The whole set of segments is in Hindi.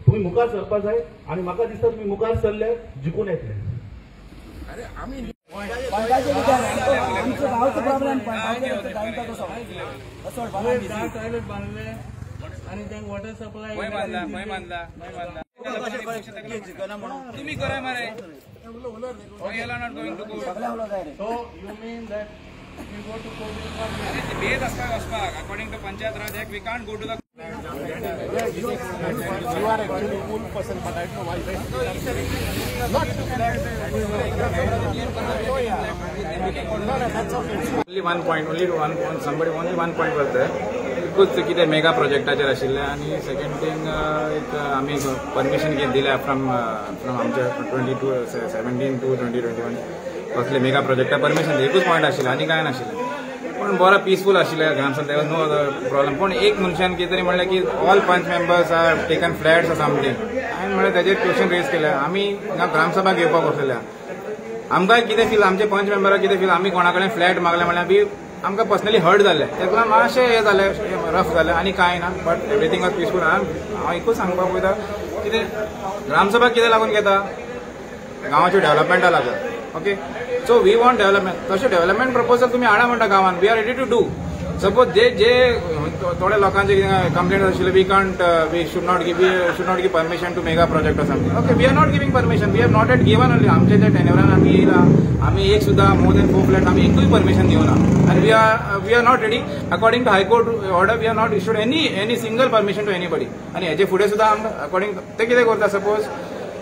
तुम्ही मुखार सरपंच आहे आणि म्हाका दिसता तुम्ही मुखार सरले जिखून येतले. अरे आम्ही टॉयलेट बांधले आणि त्या वॉटर सप्लाय तुम्ही करा मरे. भेद वचपाक according to panchayat raj act we can't go to the. You are actually a cool person, but I don't know why. Only one point. Somebody only one point was there. Because कितें मेगा प्रोजेक्टाचेर आशिल्लें आनी सेकंड थिंग एक आमी परमिशन घेवन दिल्या फ्रॉम आमच्या 2017 to 2021 कसले मेगा प्रोजेक्टा परमिशन एकूच पॉयंट आशिल्लें आनी कांय नाशिल्लें. पण बरो पीसफूल आशिल्लें ग्रामसभा. There was no other problem. पण एक मनशान कितें तरी म्हणलें की all panch members are taken flats आसा समथींग. हांवें म्हणलें तेजेर क्वेश्चन रेज केलें. आमी ग्रामसभा घेवपाक वचलेल्या. आमकां कितें फील आमचे पंच मेंबराक कितें फील आमी कोणा कडेन फ्लॅट मागले म्हणल्यार बी आमकां पर्सनली हर्ट जालें. तेका लागून मातशें हें जालें रफ जालें आनी कांय ना. But everything was peaceful. हांव एकूच सांगपाक वयता कितें ग्रामसभा कितें लागून घेता गांवाच्या डेव्हलपमेंटा लागून. Okay so we want development. तशें डेव्हलपमेंट प्रपोजल तुम्ही हाडा म्हणटा गांवान. We are ready to do. Suppose जे थोडे लोकांचे कंप्लेंट आशिल्ले we should not give permission to mega project something. Okay we are not giving permission. We have not yet given only. आमच्या जे टेन्युरान आमी येयला आमी एक सुद्धा मोर देन 4 फ्लॅट आमी एकूय परमिशन दिवना. आनी we are not ready. According to high court order we are not issued any single permission to anybody. आनी हेजे फुडें सुद्धा आमकां अकॉर्डिंग ते कितें करता सपोज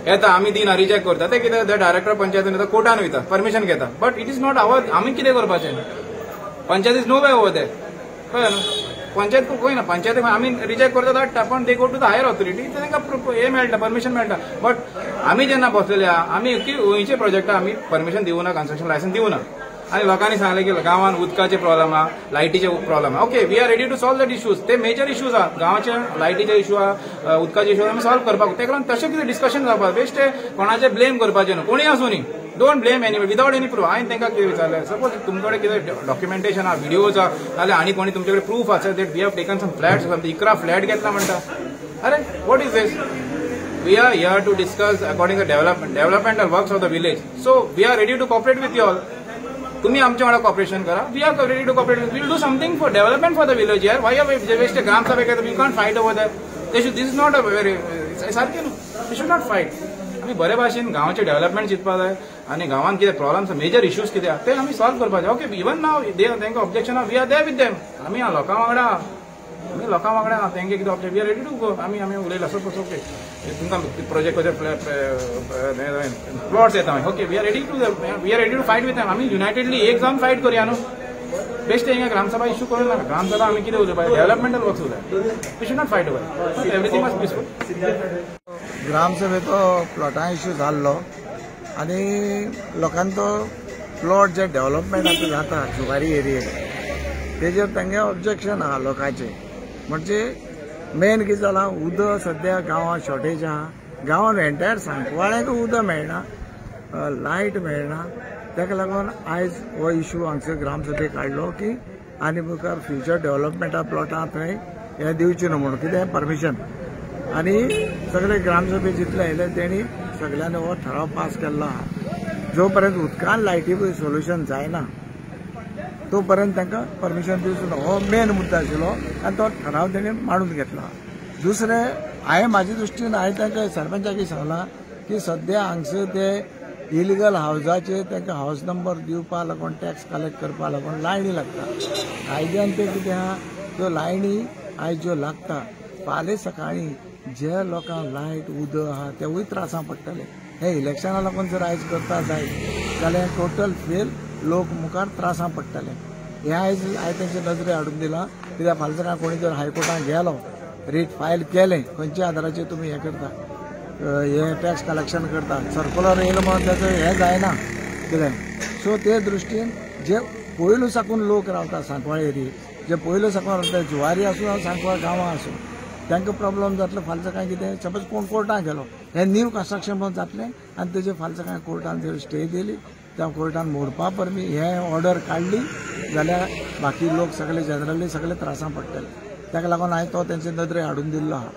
येता आमी दिना रिजेक्ट करता ते कितें ते डायरेक्टर पंचायतीन येता कोर्टान वयता परमिशन घेता. But it is not our. आमी कितें करपाचें. Panchayat is no way over there. कळ्ळें न्हू. पंचायत खंय ना. पंचायत आमी रिजेक्ट करता धाडटा पण they go to the higher authority. तांकां हे मेळटा परमिशन मेळटा. बट आमी जेन्ना बसलेले आमी खंयचे प्रोजेक्टा आमी परमिशन दिवना कन्स्ट्रक्शन लायसन्स दिवना. आनी लोकांनी सांगलें की गांवान उदकाचे प्रॉब्लेम आहा लायटीचे प्रॉब्लेम आहा. Okay we are ready to solve that issues. ते मेजर इश्यूज आहा गांवाचे लायटीचे इश्यू आहा उदकाचे इश्यू आमी सॉल्व करपाक. तेका लागून तशें कितें डिस्कशन जावपाक बेश्टे कोणाचे ब्लेम करपाचें न्हू. कोणी आसूं न्ही. Don't blame any without any proof. हांवें तांकां कितें विचारलें सपोज तुमचे कडेन कितें डॉक्युमेंटेशन आहा व्हिडिओज आहा नाल्यार आनी कोणी तुमचे कडेन प्रूफ आसा that we have taken some flats something 11 flat घेतला म्हणटा. अरे what is this. We are here to discuss according to developmental works of the village. So we are ready to cooperate with you all. तुम्ही आमच्या वांगडा कॉपरेशन करा. We are ready to cooperate. We will do something for development for the village. यार वाय वेस्ट ग्रामसभा घेता you can't fight over that. This is not a very सारकें न्हू. We should not fight. आमी बरे भाशेन गांवाचे डेव्हलपमेंट चिंतपाक जाय आनी गांवान कितें प्रॉब्लम्स मेजर इश्यूज कितें आहा ते आमी सॉल्व करपाचे. ओके इवन नाव तांकां ऑब्जेक्शन आहा we are there with them. आमी लोकां वांगडा आहा तांकां कितें object we are ready to go. आमी उलयला सपोज ओके तुमकां प्रोजेक्टाचे प्लॉट्स येता okay we are ready to fight with them. आमी युनायटेडली एक जावन फायट करुया न्हू. बेश्टे हिंगा ग्रामसभा इश्यू करूं नाका. ग्रामसभा आमी कितें उलोवपाक डेव्हलपमेंटल वर्क्स उलय. We should not fight over. Everything must peaceful. ग्रामसभेचो प्लॉटा इश्यू जाल्लो आनी लोकांचो प्लॉट जे डेव्हलपमेंट आतां जाता जुवारी एरियेक तेजेर तांगे ऑब्जेक्शन आहा लोकांचे. म्हणजे मेन कितें जालां उदक सद्या गांवांत शॉर्टेज आहा. गांवांत एंटायर सांकवाळ्याक उदक मेळना लायट मेळना. ताका लागून आयज हो इश्यू हांगसर ग्रामसभेक काडलो की आनी मुखार फ्युचर डेव्हलपमेंटा प्लॉटां थंय हें दिवचें न्हू म्हणून कितें परमिशन. आनी सगळे ग्रामसभेक जितले आयले तेणी सगळ्यांनी हो ठराव पास केल्लो आहा. जो पर्यंत उदकान लायटी सोल्युशन जायना तो पर्यंत तांकां परमिशन दिवचें ना. हो मेन मुद्दो आशिल्लो आनी तो ठराव तेणी मांडून घेतला. दुसरें हांवें म्हाजे दृश्टीन हांवें तांकां सरपंचाक सांगलां की सद्या हांगसर ते इलिगल हावजाचे तांकां हावज नंबर दिवपा लागून टॅक्स कलेक्ट करपा लागून लायनी लागता. कायद्यान ते कितें आहा त्यो लायनी आयज ज्यो लागता फाल्यां सकाळीं जे लोकांक लायट उदक आहा तेवूय त्रासां पडटले. हे इलेक्शना लागून जर आयज करता जायत जाल्यार टोटल फेल लोक मुखार त्रासां पडटले. हे आयज हांवें तेंचे नजरे हाडून दिलां. कित्याक फाल्यां सकाळ कोणी जर हायकोर्टान गेलो रीट फायल केलें खंयच्या आदाराचेर तुमी हें करता हे टॅक्स कलेक्शन करता सर्क्युलर येयलो म्हणून ताचो हें जायना कितें. सो ते दृश्टीन जे पयलू साकून लोक रावता सांकवाळ एरियेक जे पयलू साकून रावता जुवारी आसूं सांकवाळ गांवां आसूं तांकां प्रॉब्लेम जातलो. फाल्यां सकाळीं कितें सपोज कोण कोर्टान गेलो हें न्यू कन्स्ट्रक्शन म्हणून जातलें आनी तेजे फाल्यां सकाळीं कोर्टान जर स्टे दिली त्या कोर्टान मोडपा परमी हे ऑर्डर काढली जाल्यार बाकी लोक सगळे जनरली सगळे त्रासां पडटले. ताका लागून हांवें तो तेंचे नदरे हाडून दिल्लो आहा.